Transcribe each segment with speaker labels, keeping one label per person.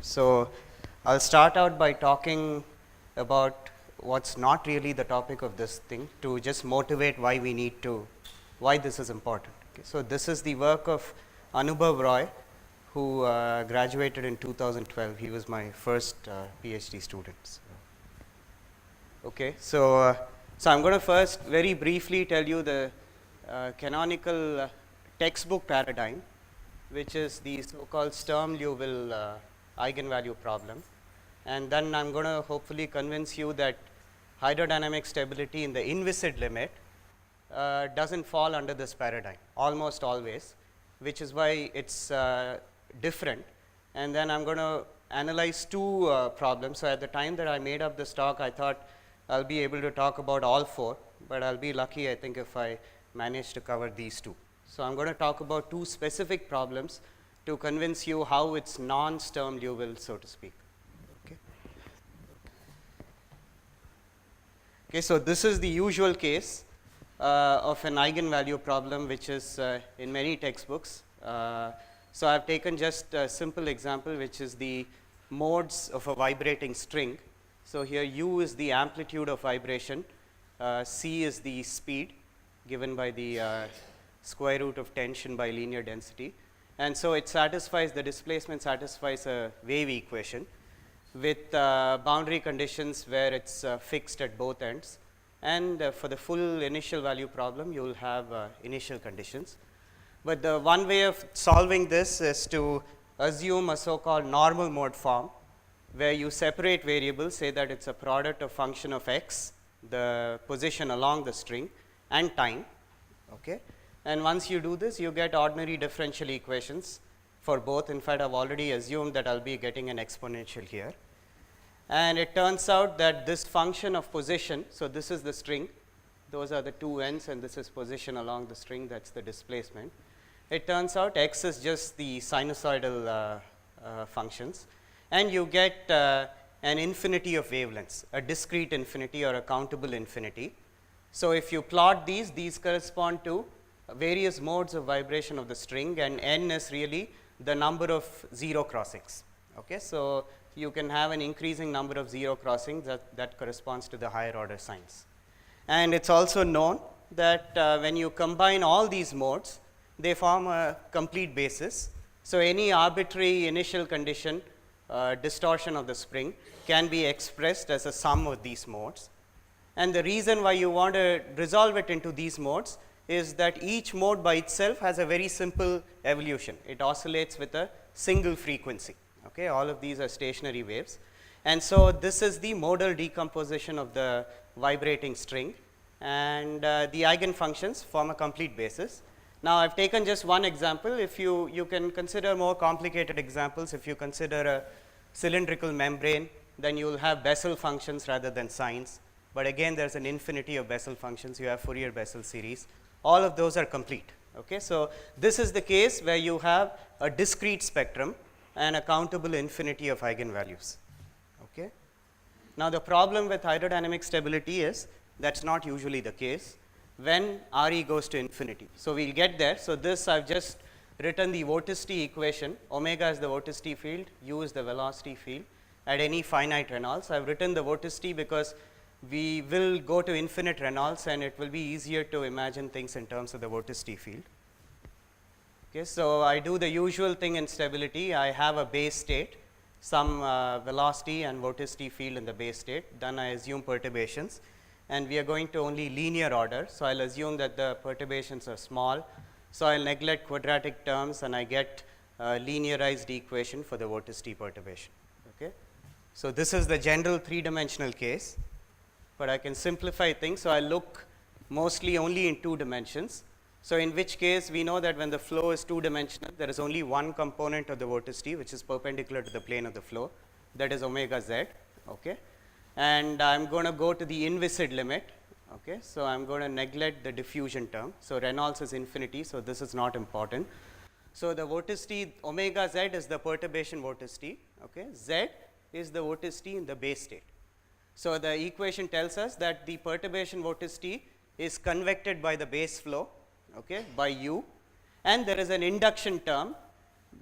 Speaker 1: So I'll start out by talking about what's not really the topic of this thing to just motivate why we need to, why this is important. Okay. So this is the work of Anubhav Roy, who graduated in 2012. He was my first PhD student. Okay, so I'm going to first very briefly tell you the canonical textbook paradigm, which is the so-called Sturm-Liouville eigenvalue problem, and then I'm going to hopefully convince you that hydrodynamic stability in the inviscid limit doesn't fall under this paradigm almost always, which is why it's different. And then I'm going to analyze two problems. So at the time that I made up this talk, I thought I'll be able to talk about all four, but I'll be lucky, I think, if I manage to cover these two. So I'm going to talk about two specific problems to convince you how it's non-Sturm-Liouville, so to speak. Okay, so this is the usual case of an eigenvalue problem, which is in many textbooks. So I've taken just a simple example, which is the modes of a vibrating string. So here U is the amplitude of vibration, C is the speed given by the square root of tension by linear density. And so it satisfies, the displacement satisfies a wave equation with boundary conditions where it's fixed at both ends. And for the full initial value problem, you will have initial conditions. But the one way of solving this is to assume a so-called normal mode form, where you separate variables, say that it's a product of function of x, the position along the string, and time. Okay? And once you do this, you get ordinary differential equations for both. In fact, I've already assumed that I'll be getting an exponential here. And it turns out that this function of position, so this is the string, those are the two ends, and this is position along the string, that's the displacement. It turns out x is just the sinusoidal functions, and you get an infinity of wavelengths, a discrete infinity or a countable infinity. So if you plot these correspond to various modes of vibration of the string, and n is really the number of zero crossings. Okay, so you can have an increasing number of zero crossings that corresponds to the higher order signs. And it's also known that when you combine all these modes, they form a complete basis. So any arbitrary initial condition, distortion of the spring, can be expressed as a sum of these modes. And the reason why you want to resolve it into these modes is that each mode by itself has a very simple evolution. It oscillates with a single frequency. Okay, all of these are stationary waves. And so this is the modal decomposition of the vibrating string, and the Eigen Functions form a complete basis. Now I've taken just one example. If you can consider more complicated examples. If you consider a cylindrical membrane, then you will have Bessel functions rather than sines. But again, there's an infinity of Bessel functions. You have Fourier Bessel series. All of those are complete. Okay, so this is the case where you have a discrete spectrum and a countable infinity of eigenvalues. Okay. Now the problem with hydrodynamic stability is that's not usually the case when RE goes to infinity. So we'll get there. So this I've just written the vorticity equation. Omega is the vorticity field, U is the velocity field at any finite Reynolds. I've written the vorticity because we will go to infinite Reynolds, and it will be easier to imagine things in terms of the vorticity field. Okay, so I do the usual thing in stability. I have a base state, some velocity and vorticity field in the base state. Then I assume perturbations, and we are going to only linear order. So I'll assume that the perturbations are small. So I'll neglect quadratic terms, and I get a linearized equation for the vorticity perturbation. Okay, so this is the general three-dimensional case. But I can simplify things, so I look mostly only in 2 dimensions. So in which case we know that when the flow is 2-dimensional, there is only one component of the vorticity which is perpendicular to the plane of the flow, that is omega z. Okay, and I'm going to go to the inviscid limit. Okay, so I'm going to neglect the diffusion term. So Reynolds is infinity, so this is not important. So the vorticity omega z is the perturbation vorticity. Okay, z is the vorticity in the base state. So the equation tells us that the perturbation vorticity is convected by the base flow, okay, by U, and there is an induction term.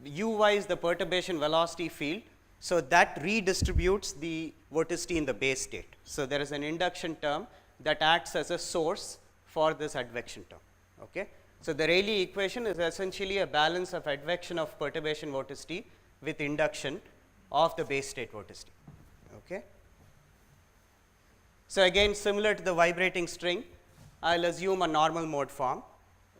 Speaker 1: Uy is the perturbation velocity field, So that redistributes the vorticity in the base state. So there is an induction term that acts as a source for this advection term. Okay? So the Rayleigh equation is essentially a balance of advection of perturbation vorticity with induction of the base state vorticity. Okay? So again, similar to the vibrating string, I'll assume a normal mode form.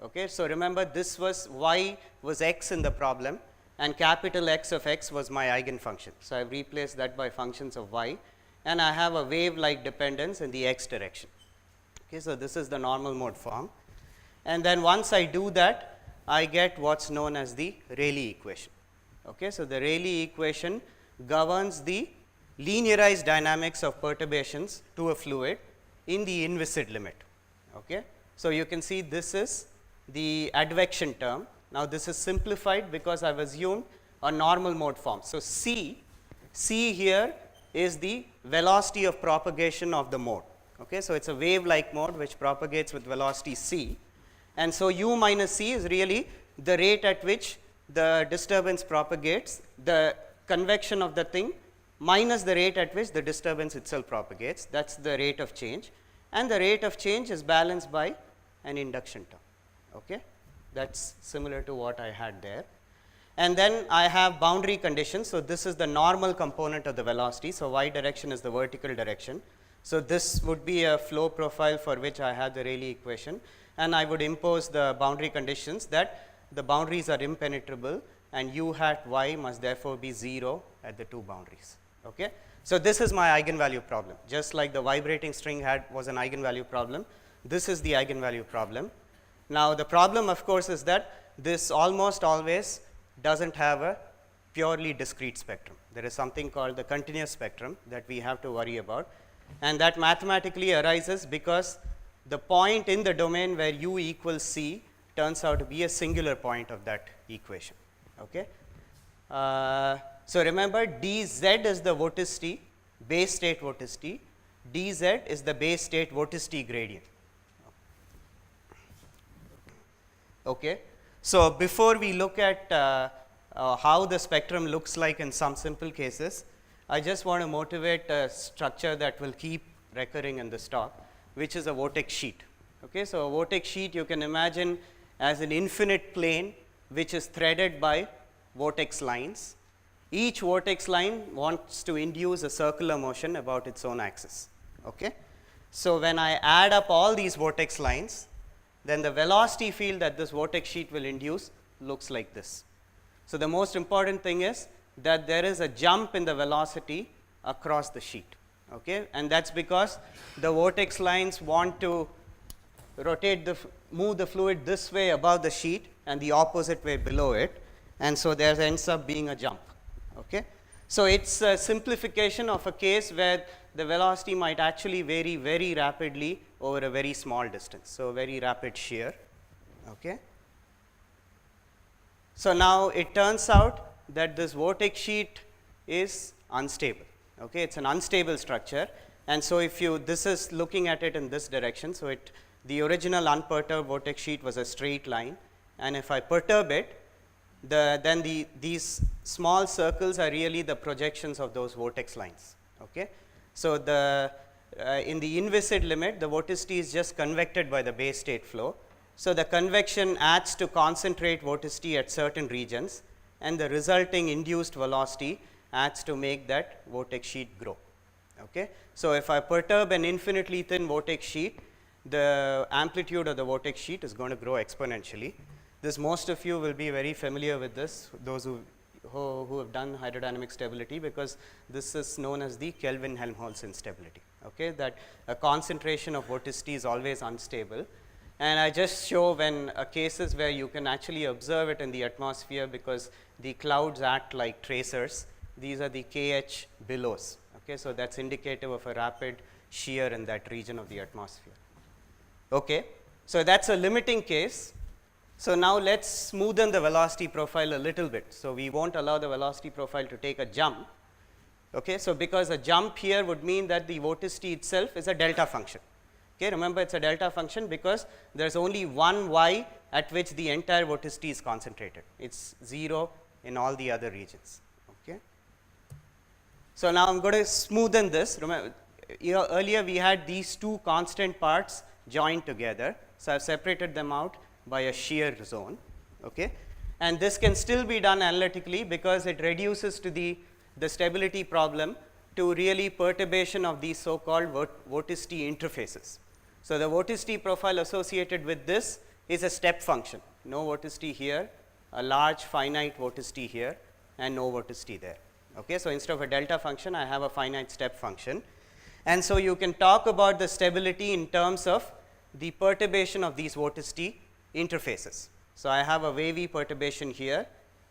Speaker 1: Okay? So remember, this was y was x in the problem, and capital X of x was my eigen function. So I've replaced that by functions of y, and I have a wave-like dependence in the x direction. Okay? So this is the normal mode form. And then once I do that, I get what's known as the Rayleigh equation. Okay? So the Rayleigh equation governs the linearized dynamics of perturbations to a fluid in the inviscid limit. Okay? So you can see this is the advection term. Now this is simplified because I've assumed a normal mode form. So C here is the velocity of propagation of the mode. Okay? So it's a wave-like mode which propagates with velocity c, and so u minus c is really the rate at which the disturbance propagates, the convection of the thing minus the rate at which the disturbance itself propagates. That's the rate of change, and the rate of change is balanced by an induction term. Okay? That's similar to what I had there. And then I have boundary conditions. So this is the normal component of the velocity. So y direction is the vertical direction. So this would be a flow profile for which I have the Rayleigh equation, and I would impose the boundary conditions that the boundaries are impenetrable and u hat y must therefore be 0 at the two boundaries. Okay? So this is my eigenvalue problem. Just like the vibrating string was an eigenvalue problem, this is the eigenvalue problem. Now the problem, of course, is that this almost always doesn't have a purely discrete spectrum. There is something called the continuous spectrum that we have to worry about, and that mathematically arises because the point in the domain where u equals c turns out to be a singular point of that equation. Okay? So remember, dz is the vorticity, base state vorticity, dz is the base state vorticity gradient. Okay? So before we look at how the spectrum looks like in some simple cases, I just want to motivate a structure that will keep recurring in this talk, which is a vortex sheet. Okay? So a vortex sheet you can imagine as an infinite plane which is threaded by vortex lines. Each vortex line wants to induce a circular motion about its own axis. Okay? So when I add up all these vortex lines, then the velocity field that this vortex sheet will induce looks like this. So the most important thing is that there is a jump in the velocity across the sheet. Okay? And that's because the vortex lines want to rotate move the fluid this way above the sheet and the opposite way below it, and so there ends up being a jump. Okay? So it's a simplification of a case where the velocity might actually vary very rapidly over a very small distance. So very rapid shear. Okay? So now it turns out that this vortex sheet is unstable. Okay? It's an unstable structure, and so if this is looking at it in this direction, so the original unperturbed vortex sheet was a straight line, and if I perturb it, then these small circles are really the projections of those vortex lines. Okay? So in the inviscid limit, the vorticity is just convected by the base state flow. So the convection adds to concentrate vorticity at certain regions, and the resulting induced velocity adds to make that vortex sheet grow. Okay? So if I perturb an infinitely thin vortex sheet, the amplitude of the vortex sheet is going to grow exponentially. This, most of you will be very familiar with this, those who have done hydrodynamic stability, because this is known as the Kelvin-Helmholtz instability. Okay? That a concentration of vorticity is always unstable, and I just show when cases where you can actually observe it in the atmosphere because the clouds act like tracers. These are the KH billows. Okay? So that's indicative of a rapid shear in that region of the atmosphere. Okay? So that's a limiting case. So now let's smoothen the velocity profile a little bit. So we won't allow the velocity profile to take a jump. Okay? So because a jump here would mean that the vorticity itself is a delta function. Okay? Remember, it's a delta function because there's only one y at which the entire vorticity is concentrated. It's 0 in all the other regions. Okay? So now I'm going to smoothen this. Remember, earlier we had these two constant parts joined together. So I've separated them out by a shear zone. Okay? And this can still be done analytically because it reduces to the stability problem to really perturbation of these so-called vorticity interfaces. So the vorticity profile associated with this is a step function. No vorticity here, a large finite vorticity here, and no vorticity there. Okay, so instead of a delta function, I have a finite step function. And so you can talk about the stability in terms of the perturbation of these vorticity interfaces. So I have a wavy perturbation here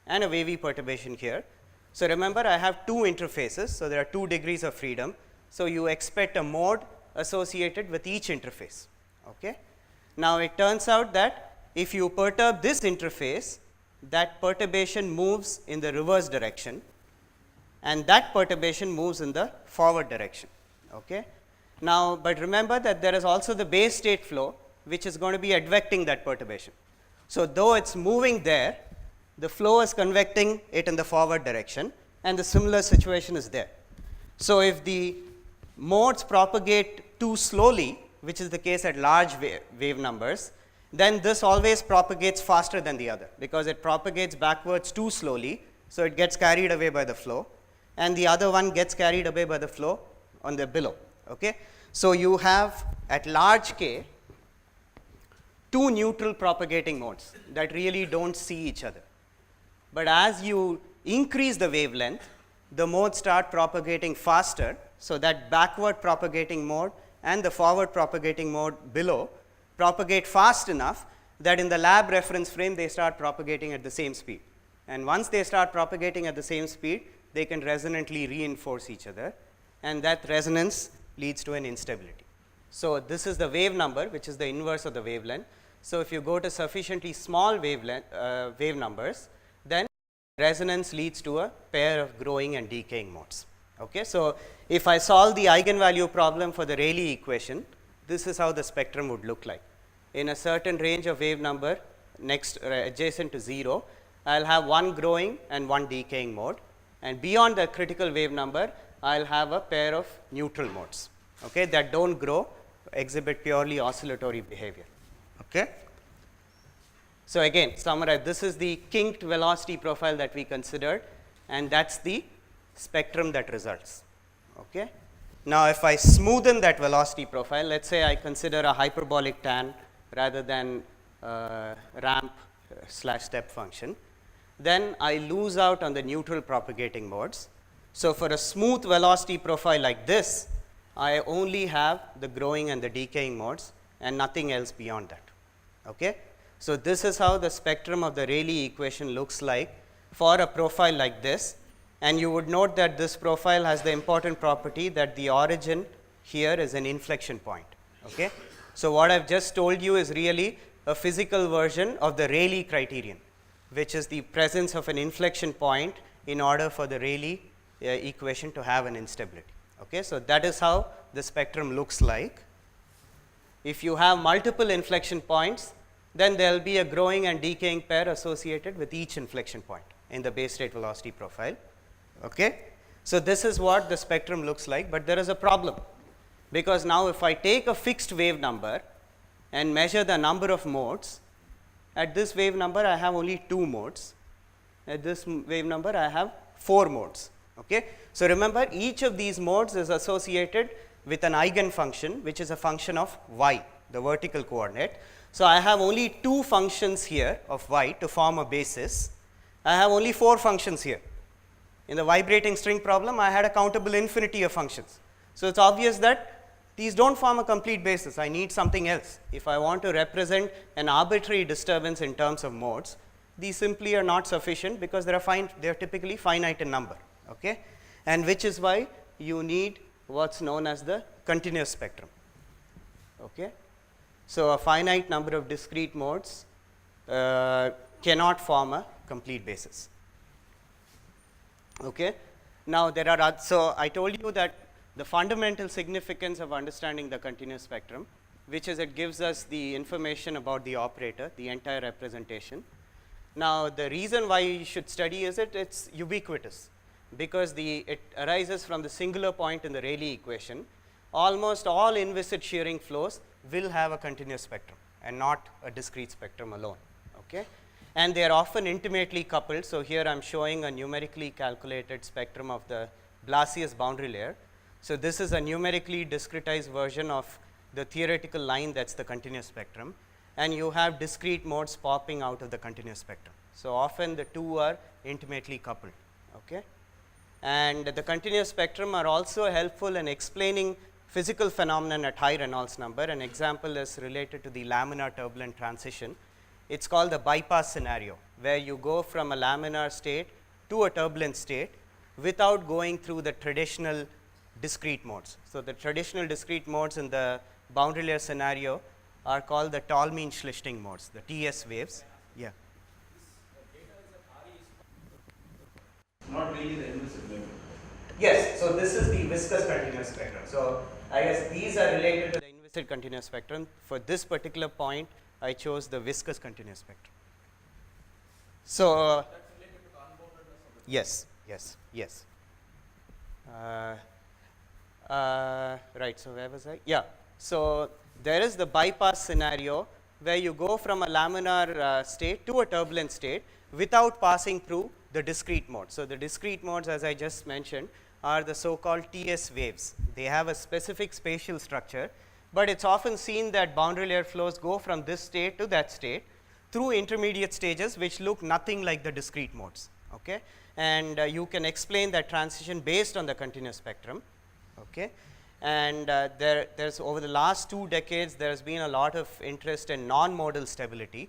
Speaker 1: and a wavy perturbation here. So remember, I have two interfaces, so there are 2 degrees of freedom. So you expect a mode associated with each interface. Okay? Now it turns out that if you perturb this interface, that perturbation moves in the reverse direction, and that perturbation moves in the forward direction. Okay? Now, but remember that there is also the base state flow, which is going to be advecting that perturbation. So though it's moving there, the flow is convecting it in the forward direction, and the similar situation is there. So if the modes propagate too slowly, which is the case at large wave numbers, then this always propagates faster than the other, because it propagates backwards too slowly, so it gets carried away by the flow, and the other one gets carried away by the flow on the below. Okay? So you have at large K 2 neutral propagating modes that really don't see each other. But as you increase the wavelength, the modes start propagating faster, so that backward propagating mode and the forward propagating mode below propagate fast enough that in the lab reference frame they start propagating at the same speed. And once they start propagating at the same speed, they can resonantly reinforce each other, and that resonance leads to an instability. So this is the wave number, which is the inverse of the wavelength. So if you go to sufficiently small wave numbers, then resonance leads to a pair of growing and decaying modes. Okay? So if I solve the eigenvalue problem for the Rayleigh equation, this is how the spectrum would look like. In a certain range of wave number next adjacent to 0, I'll have one growing and one decaying mode, and beyond the critical wave number, I'll have a pair of neutral modes, okay, that don't grow, exhibit purely oscillatory behavior. Okay? So again, summarize, this is the kinked velocity profile that we considered, and that's the spectrum that results. Okay? Now if I smoothen that velocity profile, let's say I consider a hyperbolic tan rather than ramp slash step function, then I lose out on the neutral propagating modes. So for a smooth velocity profile like this, I only have the growing and the decaying modes and nothing else beyond that. Okay? So this is how the spectrum of the Rayleigh equation looks like for a profile like this, and you would note that this profile has the important property that the origin here is an inflection point. Okay? So what I've just told you is really a physical version of the Rayleigh criterion, which is the presence of an inflection point in order for the Rayleigh equation to have an instability. Okay? So that is how the spectrum looks like. If you have multiple inflection points, then there will be a growing and decaying pair associated with each inflection point in the base state velocity profile. Okay? So this is what the spectrum looks like, but there is a problem, because now if I take a fixed wave number and measure the number of modes, at this wave number I have only 2 modes, at this wave number I have 4 modes. Okay? So remember, each of these modes is associated with an eigen function, which is a function of y, the vertical coordinate. So I have only 2 functions here of y to form a basis. I have only 4 functions here. In the vibrating string problem, I had a countable infinity of functions. So it's obvious that these don't form a complete basis. I need something else. If I want to represent an arbitrary disturbance in terms of modes, these simply are not sufficient, because they are typically finite in number. Okay? And which is why you need what's known as the continuous spectrum. Okay? So a finite number of discrete modes cannot form a complete basis. Okay? Now there are so I told you that the fundamental significance of understanding the continuous spectrum, which is it gives us the information about the operator, the entire representation. Now the reason why you should study is it's ubiquitous. because it arises from the singular point in the Rayleigh equation, almost all inviscid shearing flows will have a continuous spectrum and not a discrete spectrum alone. Okay? And they are often intimately coupled. So, here I am showing a numerically calculated spectrum of the Blasius boundary layer. So, this is a numerically discretized version of the theoretical line that is the continuous spectrum, and you have discrete modes popping out of the continuous spectrum. So, often the two are intimately coupled. Okay? And the continuous spectrum are also helpful in explaining physical phenomenon at high Reynolds number. An example is related to the laminar turbulent transition. It is called the bypass scenario, where you go from a laminar state to a turbulent state without going through the traditional discrete modes. So, the traditional discrete modes in the boundary layer scenario are called the Tolmin-Schlichting modes, the TS waves. Yeah.
Speaker 2: Not really the inviscid level.
Speaker 1: Yes, so this is the viscous continuous spectrum. So, I guess these are related to the inviscid continuous spectrum. For this particular point, I chose the viscous continuous spectrum. So,
Speaker 2: That's related to unboundedness of the
Speaker 1: yes. Right, so where was I? Yeah, so there is the bypass scenario where you go from a laminar state to a turbulent state without passing through the discrete mode. So, the discrete modes, as I just mentioned, are the so called TS waves. They have a specific spatial structure, but it is often seen that boundary layer flows go from this state to that state through intermediate stages which look nothing like the discrete modes. Okay? And you can explain that transition based on the continuous spectrum. Okay? And there's over the last 2 decades, there has been a lot of interest in non-modal stability,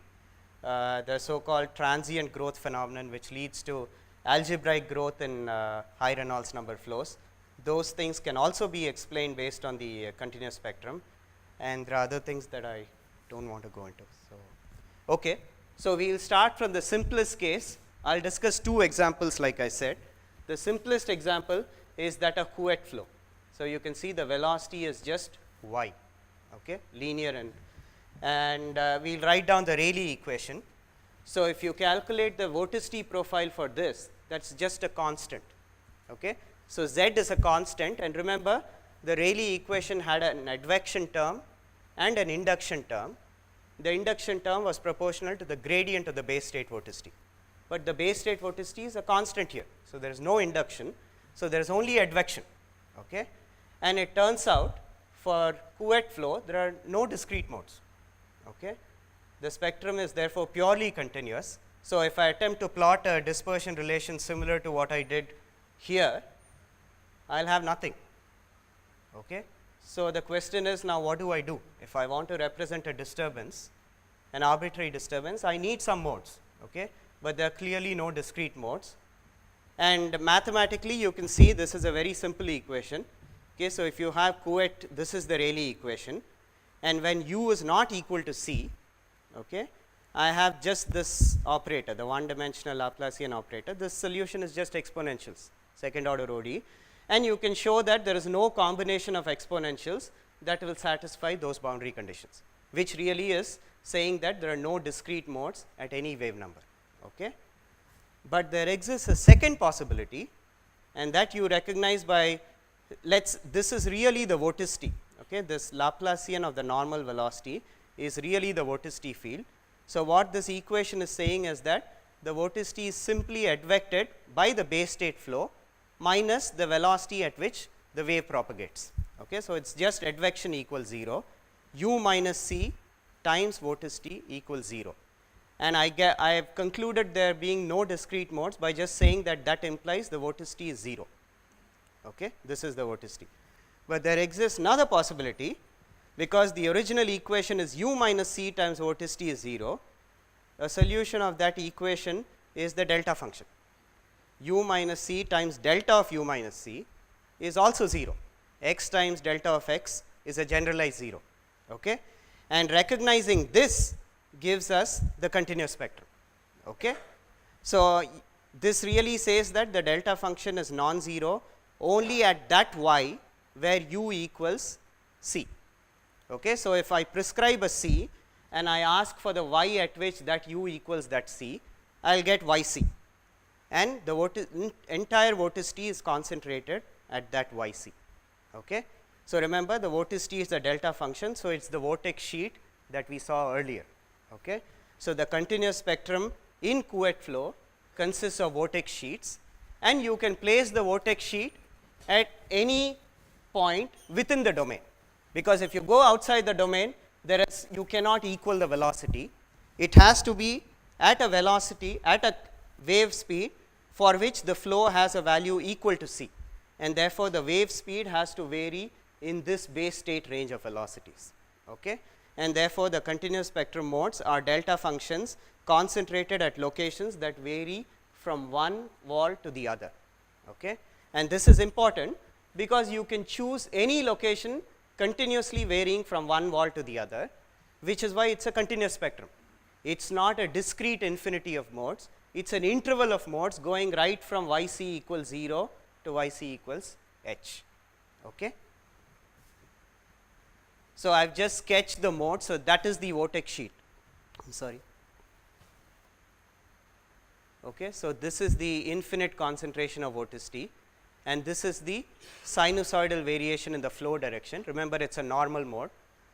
Speaker 1: the so called transient growth phenomenon, which leads to algebraic growth in high Reynolds number flows. Those things can also be explained based on the continuous spectrum, and there are other things that I don't want to go into. So, okay. So, we will start from the simplest case. I will discuss 2 examples like I said. The simplest example is that of Couette flow. So, you can see the velocity is just y, okay, linear, and we will write down the Rayleigh equation. So, if you calculate the vorticity profile for this, that is just a constant. Okay. So, z is a constant, and remember the Rayleigh equation had an advection term and an induction term. The induction term was proportional to the gradient of the base state vorticity, but the base state vorticity is a constant here. So, there is no induction. So, there is only advection. Okay. And it turns out for Couette flow there are no discrete modes. Okay. The spectrum is therefore purely continuous. So, if I attempt to plot a dispersion relation similar to what I did here, I will have nothing. Okay. So, the question is now what do I do? If I want to represent a disturbance, an arbitrary disturbance, I need some modes, okay, but there are clearly no discrete modes. And mathematically you can see this is a very simple equation. Okay. So, if you have Couette, this is the Rayleigh equation, and when u is not equal to c, okay, I have just this operator, the one dimensional Laplacian operator. This solution is just exponentials, second order ODE, and you can show that there is no combination of exponentials that will satisfy those boundary conditions, which really is saying that there are no discrete modes at any wave number. Okay. But there exists a second possibility, and that you recognize by, this is really the vorticity. Okay. This Laplacian of the normal velocity is really the vorticity field. So, what this equation is saying is that the vorticity is simply advected by the base state flow minus the velocity at which the wave propagates. Okay. So, it is just advection equals 0, u minus c times vorticity equals 0, and I have concluded there being no discrete modes by just saying that that implies the vorticity is 0. Okay. This is the vorticity, but there exists another possibility. Because the original equation is u minus c times vorticity is 0, a solution of that equation is the delta function. U minus c times delta of u minus c is also 0. X times delta of x is a generalized 0. Okay? And recognizing this gives us the continuous spectrum. Okay? So, this really says that the delta function is non-zero only at that y where u equals c. Okay. So, if I prescribe a c and I ask for the y at which that u equals that c, I will get yc. and the entire vorticity is concentrated at that yc. Okay. So, remember the vorticity is the delta function. So, it is the vortex sheet that we saw earlier. Okay. So, the continuous spectrum in Couette flow consists of vortex sheets, and you can place the vortex sheet at any point within the domain, because if you go outside the domain, you cannot equal the velocity. It has to be at a velocity, at a wave speed for which the flow has a value equal to c, and therefore, the wave speed has to vary in this base state range of velocities. Okay. And therefore, the continuous spectrum modes are delta functions concentrated at locations that vary from one wall to the other. Okay. And this is important because you can choose any location continuously varying from one wall to the other, which is why it is a continuous spectrum. It is not a discrete infinity of modes, it is an interval of modes going right from yc equals 0 to yc equals h. Okay. So, I have just sketched the mode. So, that is the vortex sheet. I am sorry. Okay. So, this is the infinite concentration of vorticity, and this is the sinusoidal variation in the flow direction. Remember, it is a normal mode.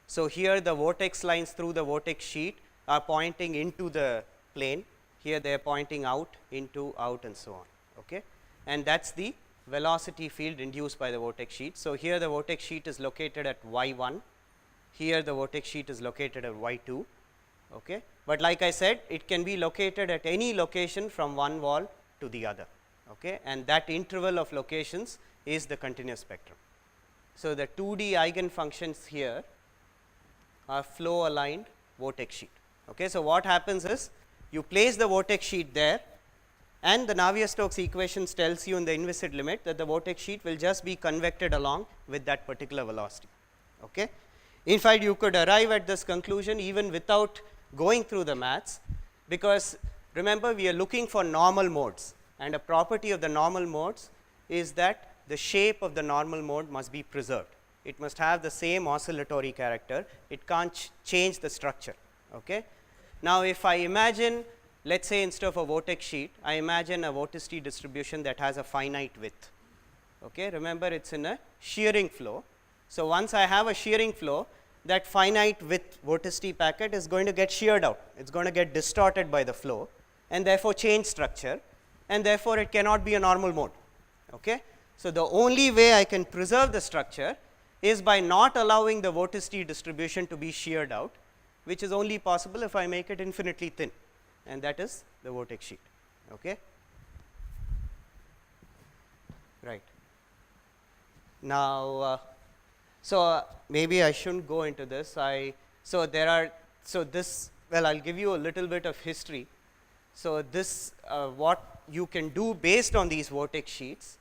Speaker 1: So, here the vortex lines through the vortex sheet are pointing into the plane. Here they are pointing out, into, out, and so on. Okay. And that is the velocity field induced by the vortex sheet. So, here the vortex sheet is located at y1, here the vortex sheet is located at y2. Okay. But like I said, it can be located at any location from one wall to the other. Okay. And that interval of locations is the continuous spectrum. So, the 2D Eigen functions here are flow aligned vortex sheet. Okay. So, what happens is you place the vortex sheet there, and the Navier-Stokes equations tells you in the inviscid limit that the vortex sheet will just be convected along with that particular velocity. Okay. In fact, you could arrive at this conclusion even without going through the maths, because remember we are looking for normal modes, and a property of the normal modes is that the shape of the normal mode must be preserved. It must have the same oscillatory character, it can't change the structure. Okay. Now, if I imagine, let us say instead of a vortex sheet, I imagine a vorticity distribution that has a finite width. Okay. Remember, it is in a shearing flow. So, once I have a shearing flow, that finite width vorticity packet is going to get sheared out, it is going to get distorted by the flow, and therefore change structure, and therefore it cannot be a normal mode. Okay. So, the only way I can preserve the structure is by not allowing the vorticity distribution to be sheared out, which is only possible if I make it infinitely thin, and that is the vortex sheet. Okay. Right. Now, maybe I should not go into this. Well, I will give you a little bit of history. So, this what you can do based on these vortex sheets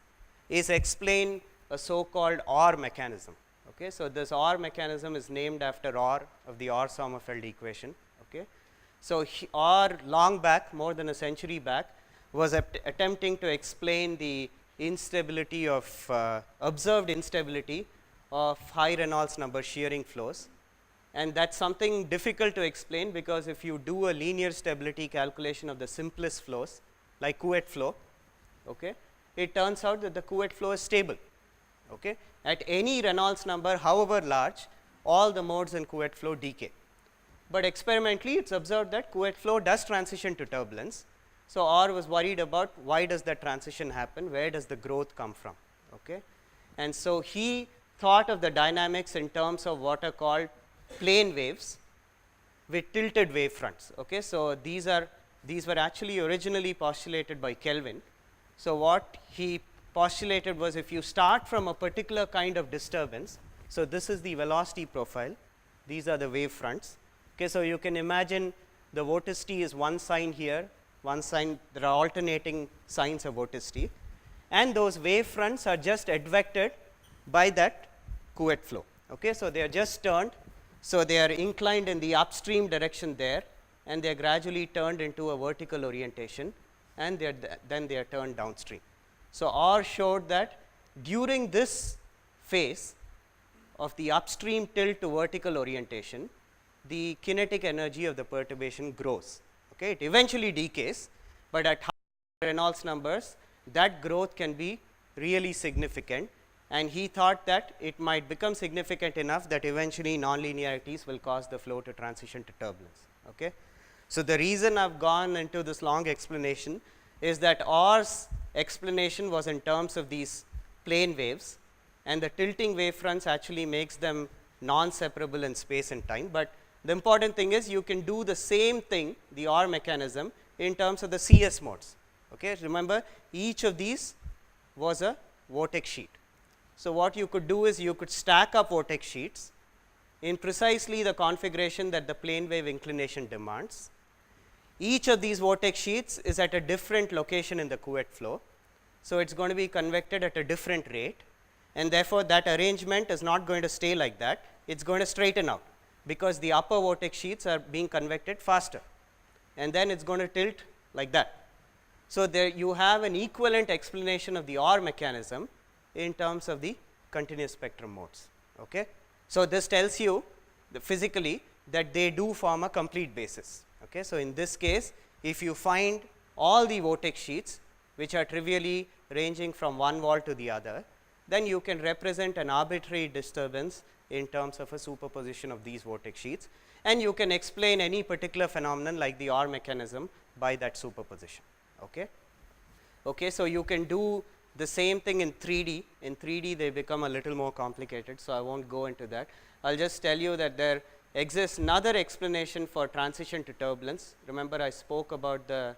Speaker 1: is explain a so called OR mechanism. Okay. So, this OR mechanism is named after OR of the Orr-Sommerfeld equation. Okay. So, OR long back, more than a century back, was attempting to explain the instability of observed instability of high Reynolds number shearing flows, and that is something difficult to explain, because if you do a linear stability calculation of the simplest flows like Couette flow, okay, it turns out that the Couette flow is stable. Okay. At any Reynolds number however large, all the modes in Couette flow decay, but experimentally it is observed that Couette flow does transition to turbulence. So, Orr was worried about why does that transition happen, where does the growth come from. Okay. And so, he thought of the dynamics in terms of what are called plane waves with tilted wave fronts. Okay. So, these were actually originally postulated by Kelvin. So, what he postulated was, if you start from a particular kind of disturbance, so this is the velocity profile, these are the wave fronts. Okay. So, you can imagine the vorticity is one sign here, one sign, there are alternating signs of vorticity, and those wave fronts are just advected by that Couette flow. Okay. So, they are just turned. So, they are inclined in the upstream direction there, and they are gradually turned into a vertical orientation, and then they are turned downstream. So, Orr showed that during this phase of the upstream tilt to vertical orientation, the kinetic energy of the perturbation grows. Okay. It eventually decays, but at high Reynolds numbers, that growth can be really significant, and he thought that it might become significant enough that eventually nonlinearities will cause the flow to transition to turbulence. Okay? So, the reason I have gone into this long explanation is that Orr's explanation was in terms of these plane waves, and the tilting wave fronts actually makes them non-separable in space and time. But the important thing is you can do the same thing, the Orr mechanism, in terms of the CS modes. Okay? Remember, each of these was a vortex sheet. So, what you could do is you could stack up vortex sheets in precisely the configuration that the plane wave inclination demands. Each of these vortex sheets is at a different location in the Couette flow. So, it is going to be convected at a different rate, and therefore, that arrangement is not going to stay like that, it is going to straighten out, because the upper vortex sheets are being convected faster, and then it is going to tilt like that. So, there you have an equivalent explanation of the Orr mechanism in terms of the continuous spectrum modes. Okay? So, this tells you physically that they do form a complete basis. Okay? So, in this case, if you find all the vortex sheets which are trivially ranging from one wall to the other, then you can represent an arbitrary disturbance in terms of a superposition of these vortex sheets, and you can explain any particular phenomenon like the Orr mechanism by that superposition. Okay? Okay, so, you can do the same thing in 3D. In 3D, they become a little more complicated, so I will not go into that. I will just tell you that there exists another explanation for transition to turbulence. Remember, I spoke about the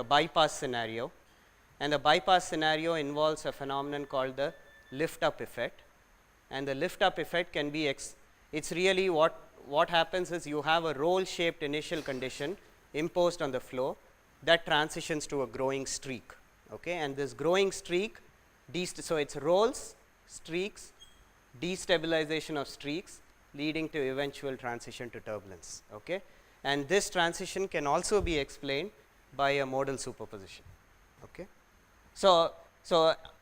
Speaker 1: bypass scenario, and the bypass scenario involves a phenomenon called the lift up effect, and the lift up effect can be it's really what happens is you have a roll shaped initial condition imposed on the flow that transitions to a growing streak. Okay? And this growing streak, so it's rolls, streaks, destabilization of streaks leading to eventual transition to turbulence. Okay? And this transition can also be explained by a modal superposition. Okay? So,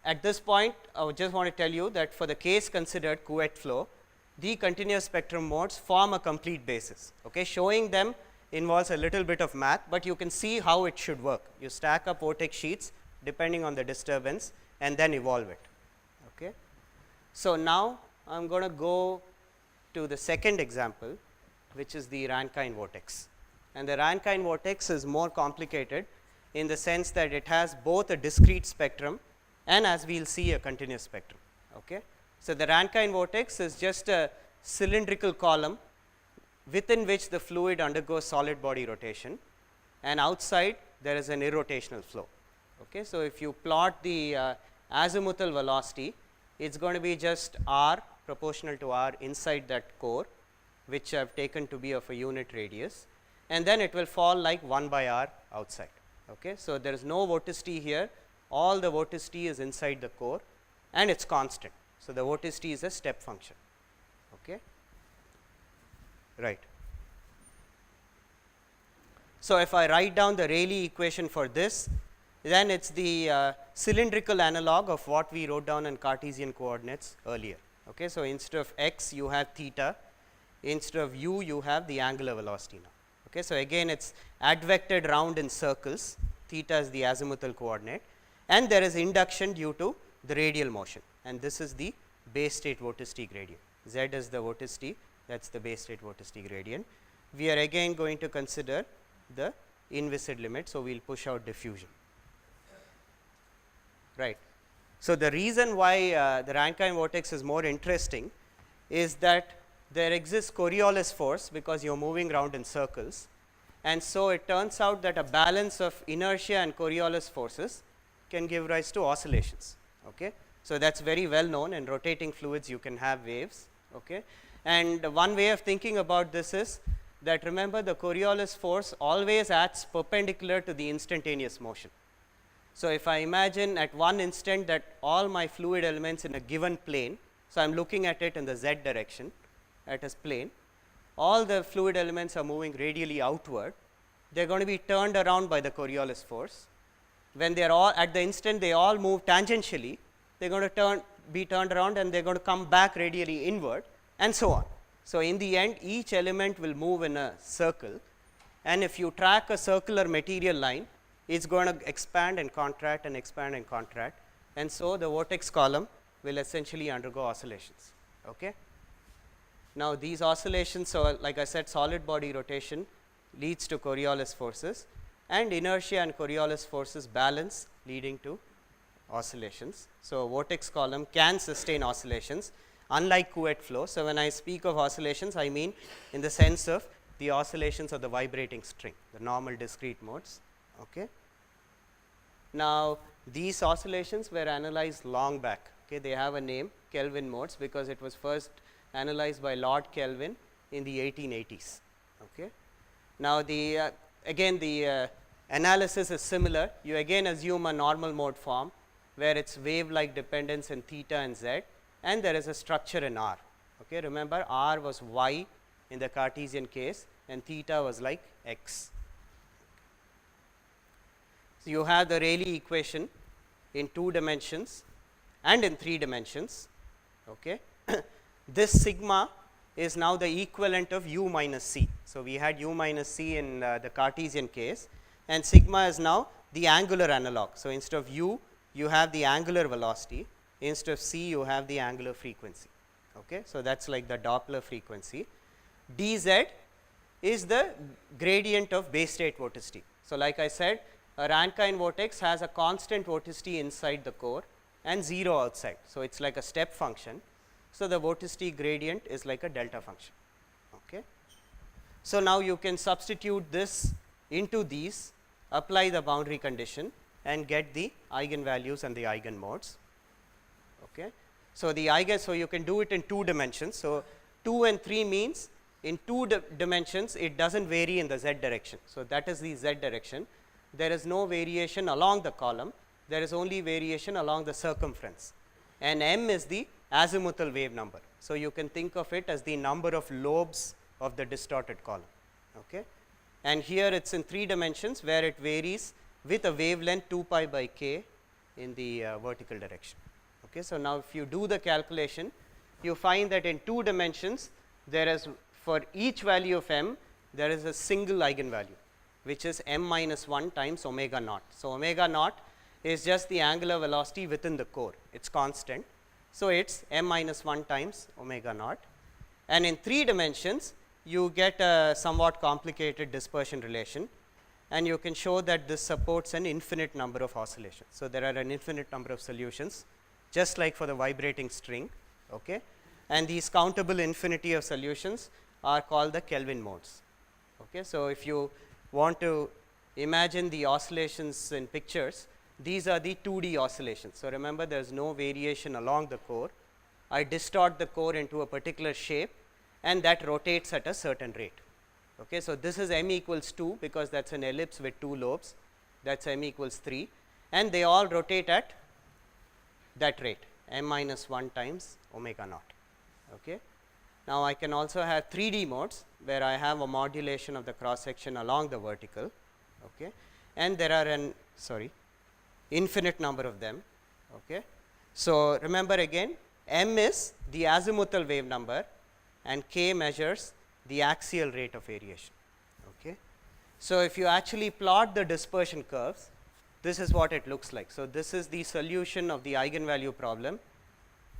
Speaker 1: at this point, I would just want to tell you that for the case considered Couette flow, the continuous spectrum modes form a complete basis. Okay? Showing them involves a little bit of math, but you can see how it should work. You stack up vortex sheets depending on the disturbance and then evolve it. Okay? So, now I am going to go to the second example, which is the Rankine vortex. And the Rankine vortex is more complicated in the sense that it has both a discrete spectrum and, as we will see, a continuous spectrum. Okay? So, the Rankine vortex is just a cylindrical column within which the fluid undergoes solid body rotation, and outside there is an irrotational flow. Okay? So, if you plot the azimuthal velocity, it is going to be just r proportional to r inside that core, which I have taken to be of a unit radius, and then it will fall like 1 by r outside. Okay? So, there is no vorticity here, all the vorticity is inside the core and it is constant. So, the vorticity is a step function. Okay? Right. So, if I write down the Rayleigh equation for this, then it is the cylindrical analog of what we wrote down in Cartesian coordinates earlier. Okay? So, instead of x you have theta, instead of u you have the angular velocity now. Okay? So, again it is advected round in circles, theta is the azimuthal coordinate, and there is induction due to the radial motion, and this is the base state vorticity gradient. Z is the vorticity, that is the base state vorticity gradient. We are again going to consider the inviscid limit. So, we will push out diffusion. Right. So, the reason why the Rankine vortex is more interesting is that there exists Coriolis force because you are moving around in circles, and so it turns out that a balance of inertia and Coriolis forces can give rise to oscillations. Okay? So, that is very well known. In rotating fluids you can have waves. Okay? And one way of thinking about this is that, remember, the Coriolis force always acts perpendicular to the instantaneous motion. So, if I imagine at one instant that all my fluid elements in a given plane, so I am looking at it in the z direction at a plane, all the fluid elements are moving radially outward, they are going to be turned around by the Coriolis force. When they are all at the instant they all move tangentially, they are going to be turned around and they are going to come back radially inward, and so on. So, in the end each element will move in a circle, and if you track a circular material line, it's going to expand and contract and expand and contract, and so the vortex column will essentially undergo oscillations. Okay? Now, these oscillations, so like I said, solid body rotation leads to Coriolis forces, and inertia and Coriolis forces balance, leading to oscillations. So, vortex column can sustain oscillations unlike Couette flow. So, when I speak of oscillations, I mean in the sense of the oscillations of the vibrating string, the normal discrete modes. Okay. Now, these oscillations were analyzed long back. Okay. They have a name, Kelvin modes, because it was first analyzed by Lord Kelvin in the 1880s. Okay. Now, the again the analysis is similar. You again assume a normal mode form where it's wave like dependence in theta and z, and there is a structure in R. Okay. Remember, R was y in the Cartesian case and theta was like x. So, you have the Rayleigh equation in 2 dimensions and in 3 dimensions. Okay. This sigma is now the equivalent of u minus c. So, we had u minus c in the Cartesian case, and sigma is now the angular analog. So, instead of u, you have the angular velocity, instead of c, you have the angular frequency. Okay. So, that is like the Doppler frequency. dz is the gradient of base state vorticity. So, like I said, a Rankine vortex has a constant vorticity inside the core and 0 outside. So, it is like a step function. So, the vorticity gradient is like a delta function. Okay. So, now you can substitute this into these, apply the boundary condition and get the eigenvalues and the eigen modes. Okay. So, the eigen, so you can do it in 2 dimensions. So, 2 and 3 means in 2 dimensions it does not vary in the z direction. So, that is the z direction. There is no variation along the column, there is only variation along the circumference, and m is the azimuthal wave number. So, you can think of it as the number of lobes of the distorted column. Okay. And here it is in 3 dimensions where it varies with a wavelength 2 pi by k in the vertical direction. Okay. So, now if you do the calculation, you find that in 2 dimensions there is, for each value of m, there is a single eigenvalue, which is m minus 1 times omega naught. So, omega naught is just the angular velocity within the core, it is constant. So, it is m minus 1 times omega naught, and in 3 dimensions you get a somewhat complicated dispersion relation, and you can show that this supports an infinite number of oscillations. So, there are an infinite number of solutions, just like for the vibrating string. Okay. And these countable infinity of solutions are called the Kelvin modes. Okay. So, if you want to imagine the oscillations in pictures, these are the 2D oscillations. So, remember, there is no variation along the core. I distort the core into a particular shape and that rotates at a certain rate. Okay. So, this is m equals 2 because that is an ellipse with 2 lobes, that is m equals 3, and they all rotate at that rate, m minus 1 times omega naught. Okay. Now, I can also have 3D modes where I have a modulation of the cross section along the vertical. Okay. And there are an infinite number of them. Okay. So, remember again, m is the azimuthal wave number and k measures the axial rate of variation. Okay. So, if you actually plot the dispersion curves, this is what it looks like. So, this is the solution of the eigenvalue problem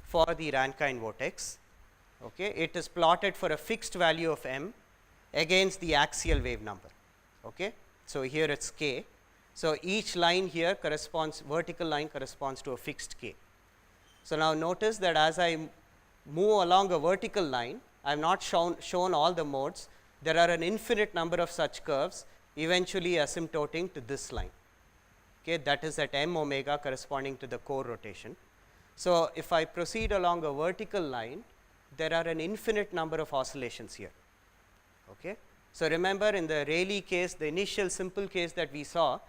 Speaker 1: for the Rankine vortex. Okay. It is plotted for a fixed value of m against the axial wave number. Okay. So, here it is k. So, each line here corresponds, vertical line corresponds to a fixed k. So, now notice that as I move along a vertical line, I have not shown all the modes. There are an infinite number of such curves eventually asymptoting to this line. Okay, that is at m omega corresponding to the core rotation. So, if I proceed along a vertical line, there are an infinite number of oscillations here. Okay. So, remember, in the Rayleigh case, the initial simple case that we saw,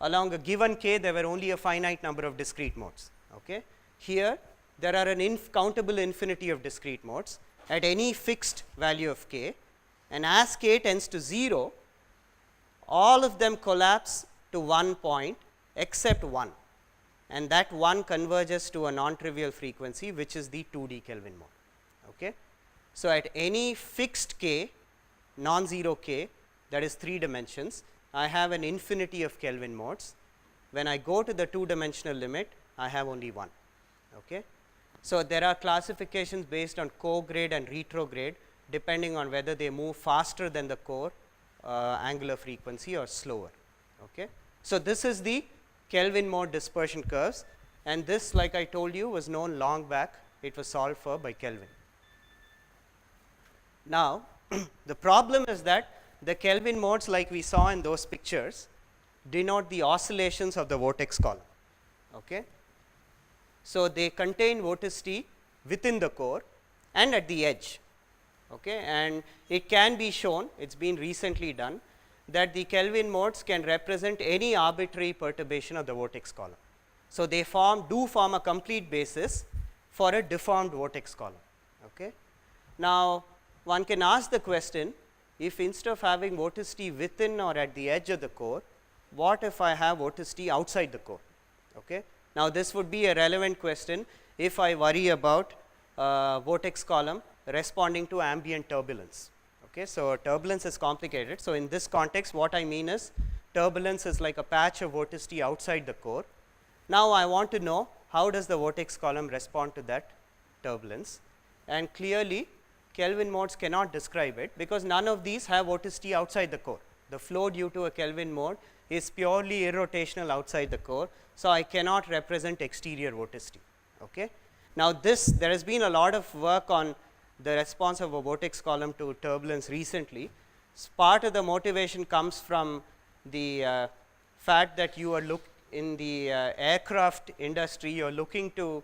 Speaker 1: along a given k there were only a finite number of discrete modes. Okay. Here there are an countable infinity of discrete modes at any fixed value of k, and as k tends to 0, all of them collapse to one point except one, and that one converges to a non-trivial frequency, which is the 2D Kelvin mode. Okay. So, at any fixed k, non-zero k, that is 3 dimensions, I have an infinity of Kelvin modes. When I go to the 2-dimensional limit, I have only 1. Okay? So, there are classifications based on co-grade and retrograde depending on whether they move faster than the core angular frequency or slower. Okay? So, this is the Kelvin mode dispersion curves, and this, like I told you, was known long back. It was solved for by Kelvin. Now, the problem is that the Kelvin modes, like we saw in those pictures, denote the oscillations of the vortex column. Okay? So, they contain vorticity within the core and at the edge. Okay? And it can be shown, it has been recently done, that the Kelvin modes can represent any arbitrary perturbation of the vortex column. So, they do form a complete basis for a deformed vortex column. Okay? Now, one can ask the question, if instead of having vorticity within or at the edge of the core, what if I have vorticity outside the core? Okay? Now, this would be a relevant question if I worry about vortex column responding to ambient turbulence. Okay? So, turbulence is complicated. So, in this context, what I mean is turbulence is like a patch of vorticity outside the core. Now, I want to know how does the vortex column respond to that turbulence, and clearly Kelvin modes cannot describe it because none of these have vorticity outside the core. The flow due to a Kelvin mode is purely irrotational outside the core. So, I cannot represent exterior vorticity. Okay? Now, there has been a lot of work on the response of a vortex column to turbulence recently. Part of the motivation comes from the fact that you are in the aircraft industry, you are looking to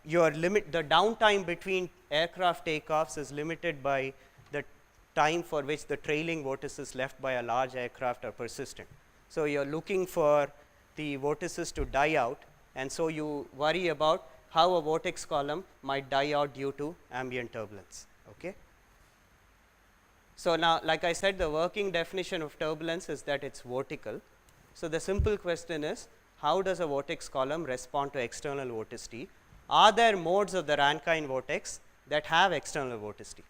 Speaker 1: the downtime between aircraft takeoffs is limited by the time for which the trailing vortices left by a large aircraft are persistent. So, you are looking for the vortices to die out, and so you worry about how a vortex column might die out due to ambient turbulence. Okay? So, now like I said, the working definition of turbulence is that it is vertical. So, the simple question is, how does a vortex column respond to external vorticity? Are there modes of the Rankine vortex that have external vorticity?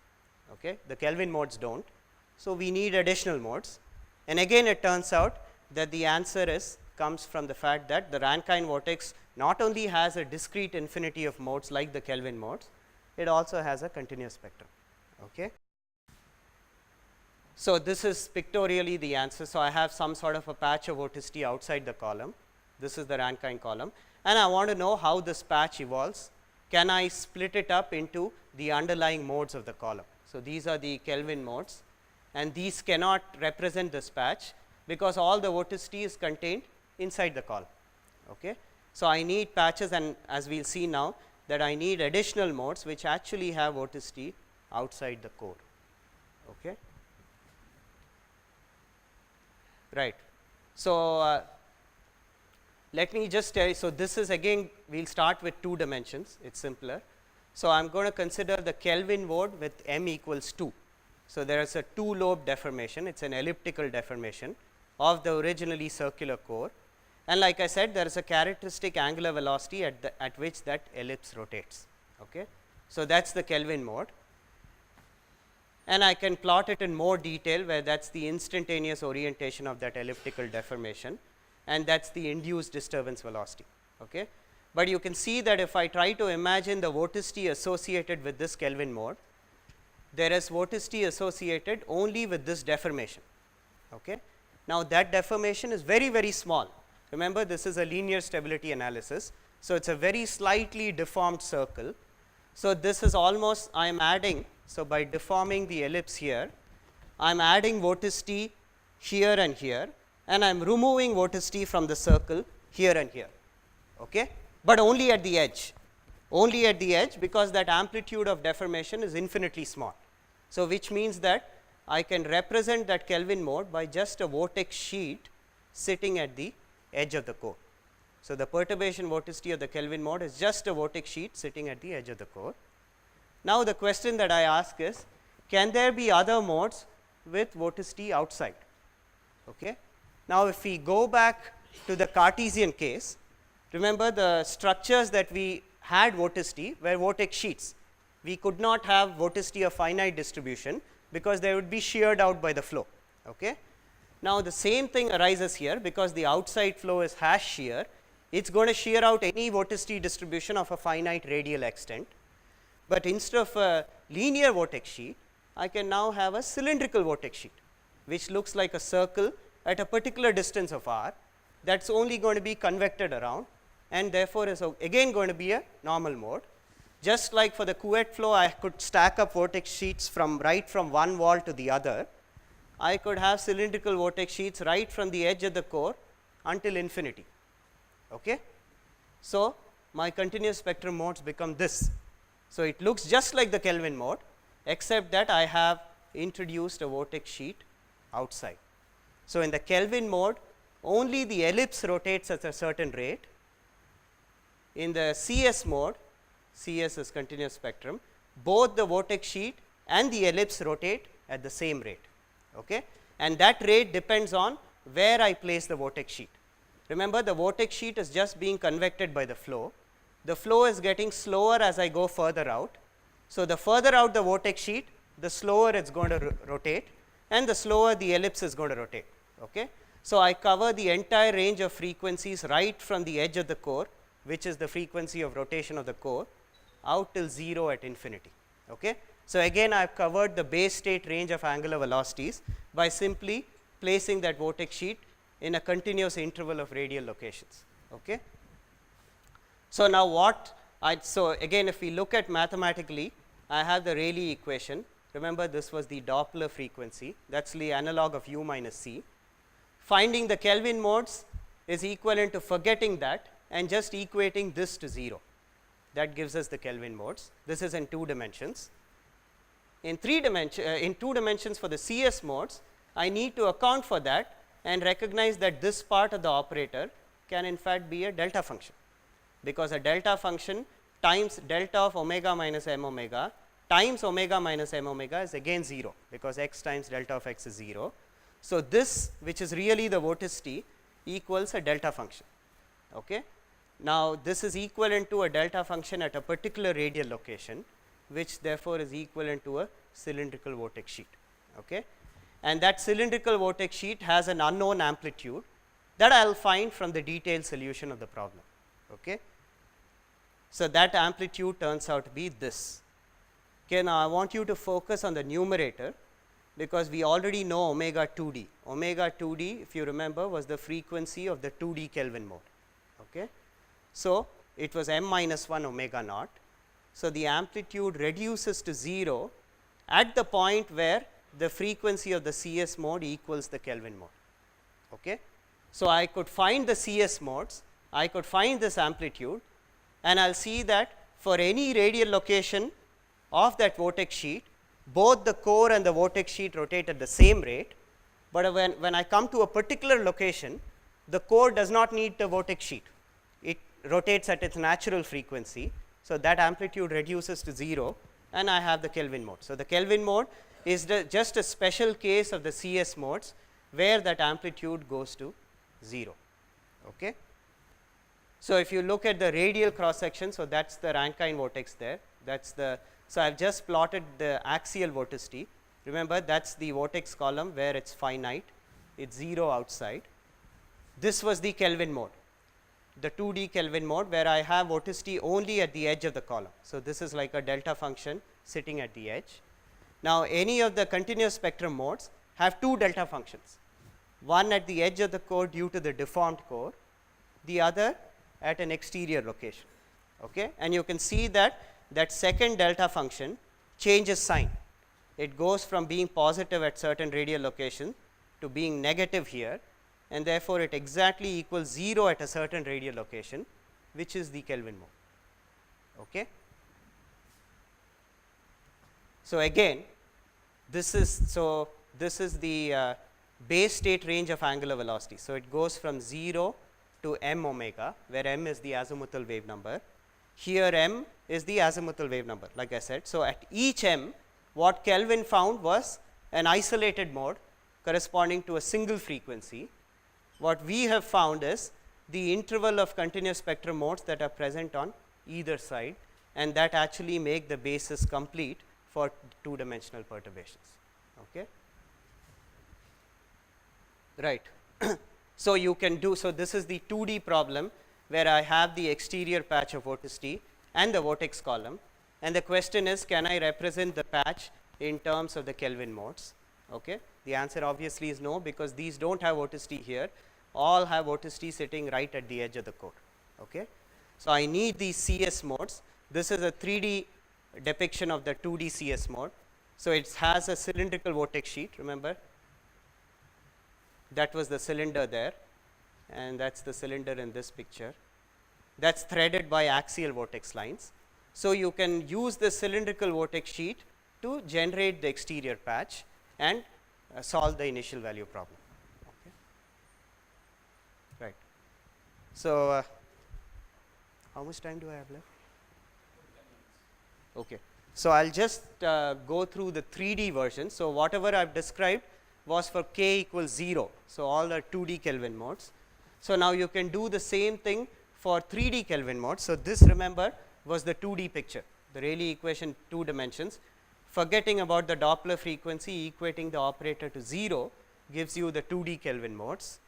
Speaker 1: Okay? The Kelvin modes do not. So, we need additional modes, and again it turns out that the answer comes from the fact that the Rankine vortex not only has a discrete infinity of modes like the Kelvin modes, it also has a continuous spectrum. Okay? So, this is pictorially the answer. So, I have some sort of a patch of vorticity outside the column. This is the Rankine column, and I want to know how this patch evolves. Can I split it up into the underlying modes of the column? So, these are the Kelvin modes, and these cannot represent this patch because all the vorticity is contained inside the column. Okay? So, I need patches, and as we will see now that I need additional modes which actually have vorticity outside the core. Okay? Right. So, let me just tell you, so this is again we will start with 2 dimensions, it is simpler. So, I am going to consider the Kelvin mode with m equals 2. So, there is a 2-lobe deformation, it is an elliptical deformation of the originally circular core, and like I said, there is a characteristic angular velocity at which that ellipse rotates. Okay? So, that is the Kelvin mode, and I can plot it in more detail where that is the instantaneous orientation of that elliptical deformation, and that is the induced disturbance velocity. Okay? But you can see that if I try to imagine the vorticity associated with this Kelvin mode, there is vorticity associated only with this deformation. Okay? Now, that deformation is very, very small. Remember, this is a linear stability analysis. So, it is a very slightly deformed circle. So, this is almost I am adding. So, by deforming the ellipse here, I am adding vorticity here and here, and I am removing vorticity from the circle here and here, okay? But only at the edge, because that amplitude of deformation is infinitely small. So, which means that I can represent that Kelvin mode by just a vortex sheet sitting at the edge of the core. So, the perturbation vorticity of the Kelvin mode is just a vortex sheet sitting at the edge of the core. Now, the question that I ask is, can there be other modes with vorticity outside? Okay? Now, if we go back to the Cartesian case, remember the structures that we had vorticity were vortex sheets. We could not have vorticity of finite distribution because they would be sheared out by the flow. Okay. Now, the same thing arises here because the outside flow is hash shear, it is going to shear out any vorticity distribution of a finite radial extent, but instead of a linear vortex sheet, I can now have a cylindrical vortex sheet, which looks like a circle at a particular distance of r, that is only going to be convected around, and therefore, is again going to be a normal mode. Just like for the Couette flow, I could stack up vortex sheets from one wall to the other, I could have cylindrical vortex sheets right from the edge of the core until infinity. Okay. So, my continuous spectrum modes become this. So, it looks just like the Kelvin mode, except that I have introduced a vortex sheet outside. So, in the Kelvin mode, only the ellipse rotates at a certain rate. In the CS mode, CS is continuous spectrum, both the vortex sheet and the ellipse rotate at the same rate. Okay. And that rate depends on where I place the vortex sheet. Remember, the vortex sheet is just being convected by the flow. The flow is getting slower as I go further out. So, the further out the vortex sheet, the slower it is going to rotate, and the slower the ellipse is going to rotate. Okay. So, I cover the entire range of frequencies right from the edge of the core, which is the frequency of rotation of the core, out till 0 at infinity. Okay. So, again I have covered the base state range of angular velocities by simply placing that vortex sheet in a continuous interval of radial locations. Okay. So, now so again if we look at mathematically, I have the Rayleigh equation. Remember, this was the Doppler frequency, that is the analog of u minus c. Finding the Kelvin modes is equivalent to forgetting that and just equating this to 0. That gives us the Kelvin modes. This is in 2 dimensions. In 2 dimensions for the CS modes, I need to account for that and recognize that this part of the operator can in fact be a delta function, because a delta function times delta of omega minus m omega times omega minus m omega is again 0, because x times delta of x is 0. So, this which is really the vorticity equals a delta function. Okay. Now, this is equivalent to a delta function at a particular radial location, which therefore is equivalent to a cylindrical vortex sheet. Okay. And that cylindrical vortex sheet has an unknown amplitude that I will find from the detailed solution of the problem. Okay. So, that amplitude turns out to be this. Okay. Now, I want you to focus on the numerator, because we already know omega 2d. Omega 2d, if you remember, was the frequency of the 2d Kelvin mode. Okay. So, it was m minus 1 omega naught. So, the amplitude reduces to 0 at the point where the frequency of the CS mode equals the Kelvin mode. Okay. So, I could find the CS modes, I could find this amplitude, and I will see that for any radial location of that vortex sheet, both the core and the vortex sheet rotate at the same rate, but when I come to a particular location, the core does not need the vortex sheet, it rotates at its natural frequency. So, that amplitude reduces to 0 and I have the Kelvin mode. So, the Kelvin mode is just a special case of the CS modes where that amplitude goes to 0. Okay. So, if you look at the radial cross section, so that is the Rankine vortex there, that is the, so I have just plotted the axial vorticity. Remember, that is the vortex column where it is finite, it is 0 outside. This was the Kelvin mode, the 2D Kelvin mode, where I have vorticity only at the edge of the column. So, this is like a delta function sitting at the edge. Now, any of the continuous spectrum modes have 2 delta functions, one at the edge of the core due to the deformed core, the other at an exterior location. Okay. And you can see that that second delta function changes sign. It goes from being positive at certain radial location to being negative here, and therefore, it exactly equals 0 at a certain radial location, which is the Kelvin mode. Okay. So, again this is the base state range of angular velocity. So, it goes from 0 to m omega, where m is the azimuthal wave number. Here m is the azimuthal wave number, like I said. So, at each m, what Kelvin found was an isolated mode corresponding to a single frequency. What we have found is the interval of continuous spectrum modes that are present on either side, and that actually make the basis complete for 2-dimensional perturbations. Okay. Right. So you can do, so this is the 2D problem where I have the exterior patch of vorticity and the vortex column, and the question is, can I represent the patch in terms of the Kelvin modes? Okay. The answer obviously is no, because these don't have vorticity here, all have vorticity sitting right at the edge of the core. Okay. So I need these CS modes. This is a 3D depiction of the 2D CS mode. So it has a cylindrical vortex sheet, remember? That was the cylinder there, and that's the cylinder in this picture. That's threaded by axial vortex lines. So you can use the cylindrical vortex sheet to generate the exterior patch and solve the initial value problem. Okay. Right. So how much time do I have left? Okay. So I'll just go through the 3D version. So whatever I've described was for k equals 0. So all are 2D Kelvin modes. So now you can do the same thing for 3D Kelvin modes. So this, remember, was the 2D picture, the Rayleigh equation 2 dimensions. Forgetting about the Doppler frequency, equating the operator to 0 gives you the 2D Kelvin modes.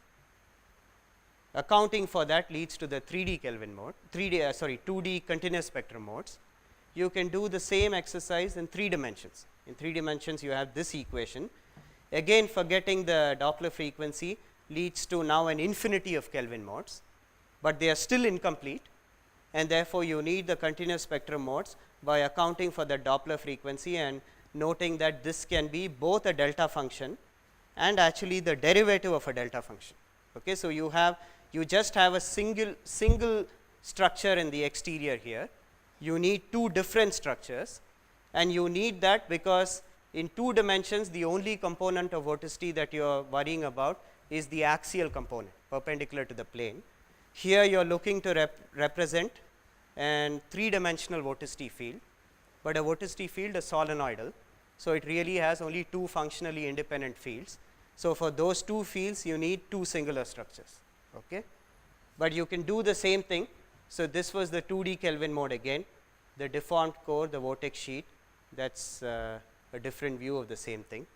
Speaker 1: Accounting for that leads to the 3D Kelvin mode, 2D continuous spectrum modes. You can do the same exercise in 3 dimensions. In 3 dimensions, you have this equation. Again, forgetting the Doppler frequency leads to now an infinity of Kelvin modes, but they are still incomplete, and therefore you need the continuous spectrum modes by accounting for the Doppler frequency and noting that this can be both a delta function and actually the derivative of a delta function. Okay, so you just have a single structure in the exterior here. You need 2 different structures, and you need that because in 2 dimensions the only component of vorticity that you are worrying about is the axial component perpendicular to the plane. Here you are looking to represent an 3-dimensional vorticity field, but a vorticity field is solenoidal. So it really has only 2 functionally independent fields. So for those 2 fields you need 2 singular structures. Okay? But you can do the same thing. So this was the 2D Kelvin mode again, the deformed core, the vortex sheet. That's a different view of the same thing.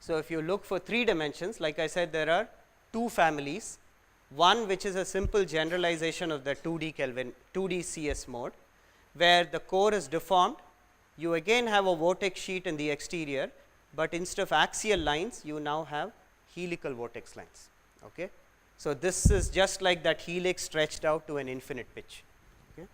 Speaker 1: So if you look for 3 dimensions, like I said, there are 2 families. One which is a simple generalization of the 2D CS mode, where the core is deformed. You again have a vortex sheet in the exterior, but instead of axial lines, you now have helical vortex lines. Okay? So this is just like that helix stretched out to an infinite pitch. Okay?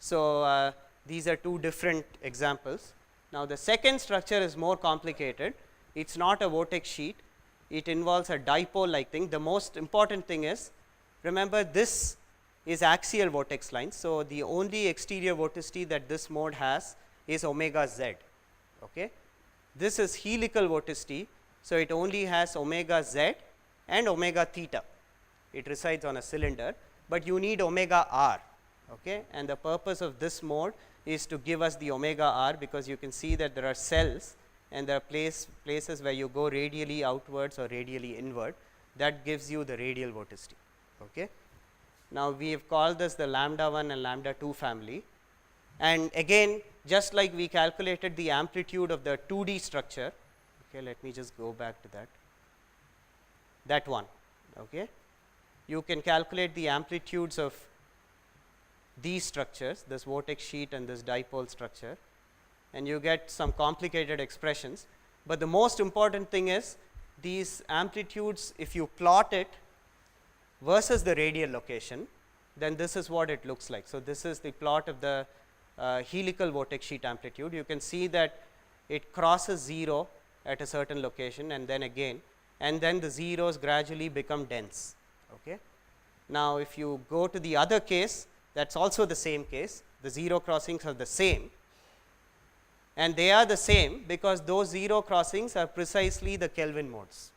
Speaker 1: So these are 2 different examples. Now the second structure is more complicated. It's not a vortex sheet. It involves a dipole like thing. The most important thing is, remember, this is axial vortex lines. So the only exterior vorticity that this mode has is omega z. Okay? This is helical vorticity. So it only has omega z and omega theta. It resides on a cylinder, but you need omega r. Okay? And the purpose of this mode is to give us the omega r, because you can see that there are cells and there are places where you go radially outwards or radially inward. That gives you the radial vorticity. Okay? Now we have called this the lambda 1 and lambda 2 family, and again, just like we calculated the amplitude of the 2D structure. Okay, let me just go back to that one. Okay? You can calculate the amplitudes of these structures, this vortex sheet and this dipole structure, and you get some complicated expressions. But the most important thing is these amplitudes, if you plot it versus the radial location, then this is what it looks like. So this is the plot of the helical vortex sheet amplitude. You can see that it crosses 0 at a certain location, and then again, and then the zeros gradually become dense. Okay? Now if you go to the other case, that's also the same case. The 0 crossings are the same, and they are the same because those 0 crossings are precisely the Kelvin modes.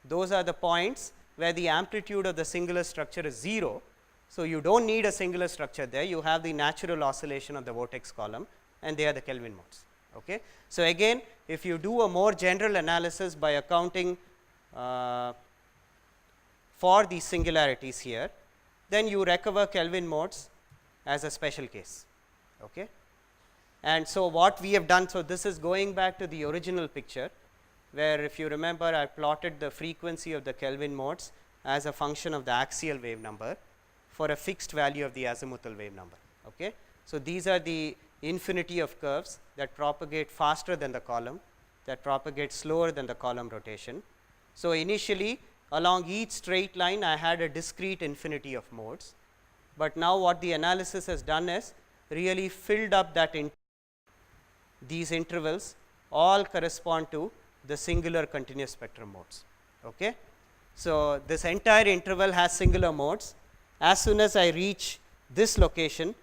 Speaker 1: Those are the points where the amplitude of the singular structure is 0. So you don't need a singular structure there. You have the natural oscillation of the vortex column, and they are the Kelvin modes. Okay? So again, if you do a more general analysis by accounting for these singularities here, then you recover Kelvin modes as a special case. Okay? And so what we have done, so this is going back to the original picture. where if you remember I plotted the frequency of the Kelvin modes as a function of the axial wave number for a fixed value of the azimuthal wave number. Okay. So, these are the infinity of curves that propagate faster than the column, that propagate slower than the column rotation. So, initially along each straight line I had a discrete infinity of modes, but now what the analysis has done is really filled up that these intervals all correspond to the singular continuous spectrum modes. Okay. So, this entire interval has singular modes. As soon as I reach this location,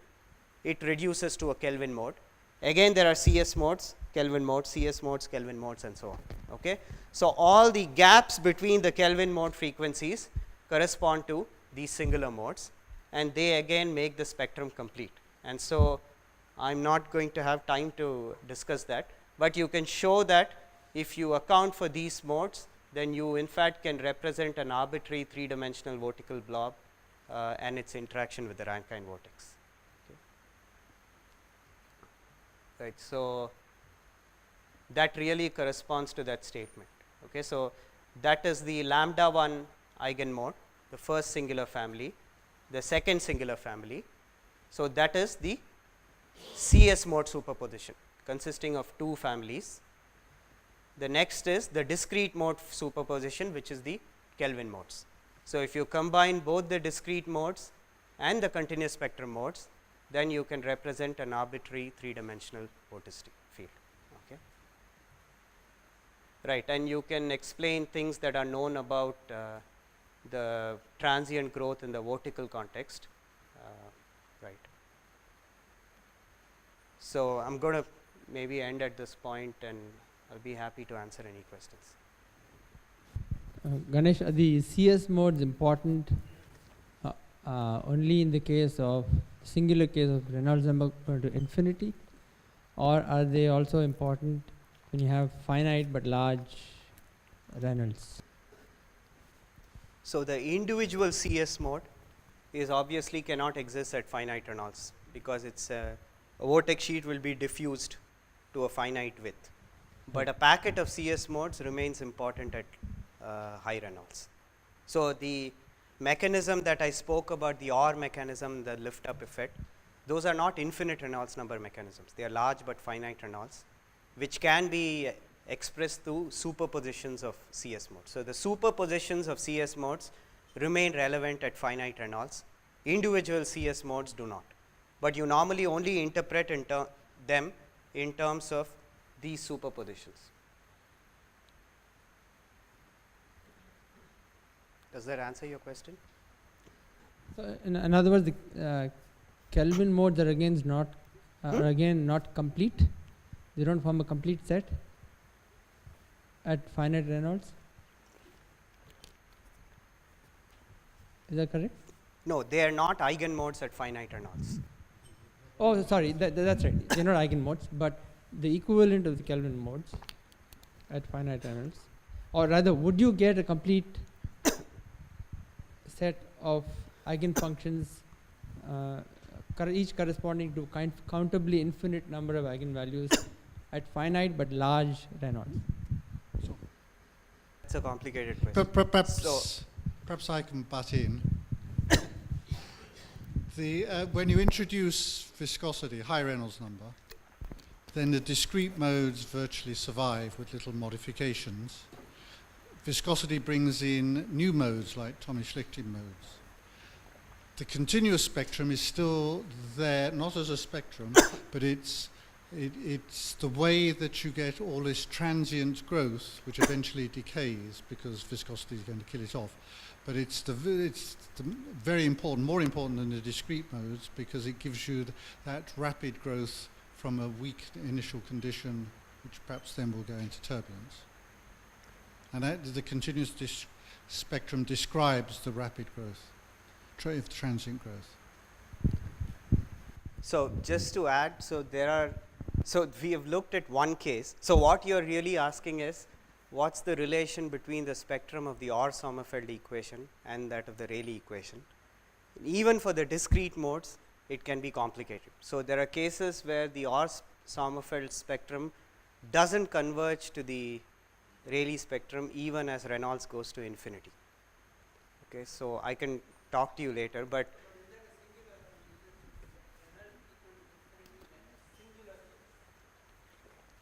Speaker 1: it reduces to a Kelvin mode. Again there are CS modes, Kelvin modes, CS modes, Kelvin modes and so on. Okay. So, all the gaps between the Kelvin mode frequencies correspond to these singular modes, and they again make the spectrum complete. And so, I am not going to have time to discuss that, but you can show that if you account for these modes, then you in fact can represent an arbitrary 3-dimensional vertical blob and its interaction with the Rankine vortex. Okay. Right. So, that really corresponds to that statement. Okay. So, that is the lambda 1 eigenmode, the first singular family, the second singular family. So, that is the CS mode superposition consisting of 2 families. The next is the discrete mode superposition, which is the Kelvin modes. So, if you combine both the discrete modes and the continuous spectrum modes, then you can represent an arbitrary 3-dimensional vorticity field. Okay. Right, and you can explain things that are known about the transient growth in the vertical context. Right. So, I am going to maybe end at this point, and I will be happy to answer any questions.
Speaker 3: Ganesh, are the CS modes important only in the case of singular case of Reynolds number going to infinity, or are they also important when you have finite but large Reynolds?
Speaker 1: So, the individual CS mode is obviously cannot exist at finite Reynolds, because it's a vortex sheet will be diffused to a finite width, but a packet of CS modes remains important at high Reynolds. So, the mechanism that I spoke about, the OR mechanism, the lift up effect, those are not infinite Reynolds number mechanisms. They are large but finite Reynolds, which can be expressed through superpositions of CS modes. So, the superpositions of CS modes remain relevant at finite Reynolds, individual CS modes do not, but you normally only interpret them in terms of these superpositions. Does that answer your question?
Speaker 3: So, in other words, the Kelvin modes are again not complete. They don't form a complete set at finite Reynolds. Is that correct?
Speaker 1: No, they are not eigen modes at finite Reynolds.
Speaker 3: Oh, sorry, that's right. They're not eigen modes, but the equivalent of the Kelvin modes at finite Reynolds, or rather, would you get a complete set of eigen functions, each corresponding to countably infinite number of eigenvalues at finite but large Reynolds?
Speaker 1: So, it's a complicated question.
Speaker 4: Perhaps I can butt in. When you introduce viscosity, high Reynolds number, then the discrete modes virtually survive with little modifications. Viscosity brings in new modes like Tommy-Schlichting modes. The continuous spectrum is still there, not as a spectrum, but it's the way that you get all this transient growth, which eventually decays because viscosity is going to kill it off. But it's the very important, more important than the discrete modes, because it gives you that rapid growth from a weak initial condition, which perhaps then will go into turbulence. And the continuous spectrum describes the rapid growth, transient growth.
Speaker 1: So, just to add, so we have looked at one case. So, what you are really asking is, what's the relation between the spectrum of the Orr-Sommerfeld equation and that of the Rayleigh equation? Even for the discrete modes, it can be complicated. So, there are cases where the Orr-Sommerfeld spectrum doesn't converge to the Rayleigh spectrum even as Reynolds goes to infinity. Okay, so I can talk to you later, but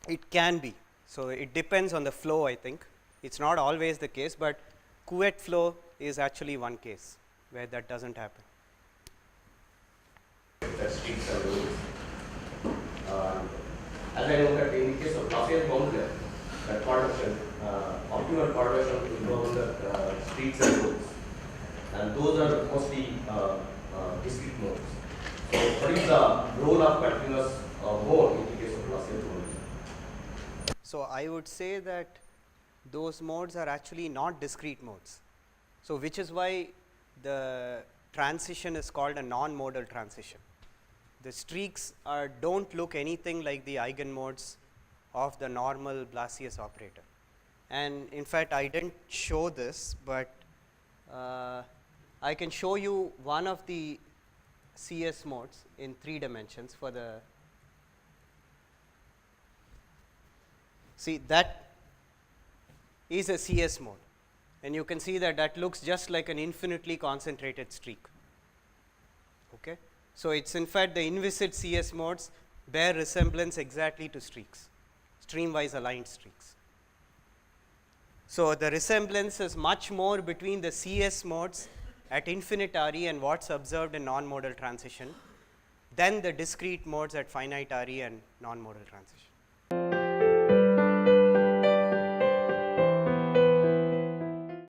Speaker 1: it can be. So it depends on the flow, I think. It's not always the case, but Couette flow is actually one case where that doesn't happen.
Speaker 5: That streaks and roads. As I know that in case of Gaussian boundary, that coordination, optimal coordination will go on the streets and roads. And those are mostly discrete modes. So what is the role of continuous mode in the case of Gaussian boundary?
Speaker 1: So I would say that those modes are actually not discrete modes. So which is why the transition is called a non-modal transition. The streaks don't look anything like the eigenmodes of the normal Blasius operator. And in fact, I didn't show this, but I can show you one of the CS modes in 3 dimensions for the. See, that is a CS mode, and you can see that that looks just like an infinitely concentrated streak. Okay? So it's in fact the inviscid CS modes bear resemblance exactly to streaks, streamwise aligned streaks. So the resemblance is much more between the CS modes at infinite RE and what's observed in non-modal transition than the discrete modes at finite RE and non-modal transition.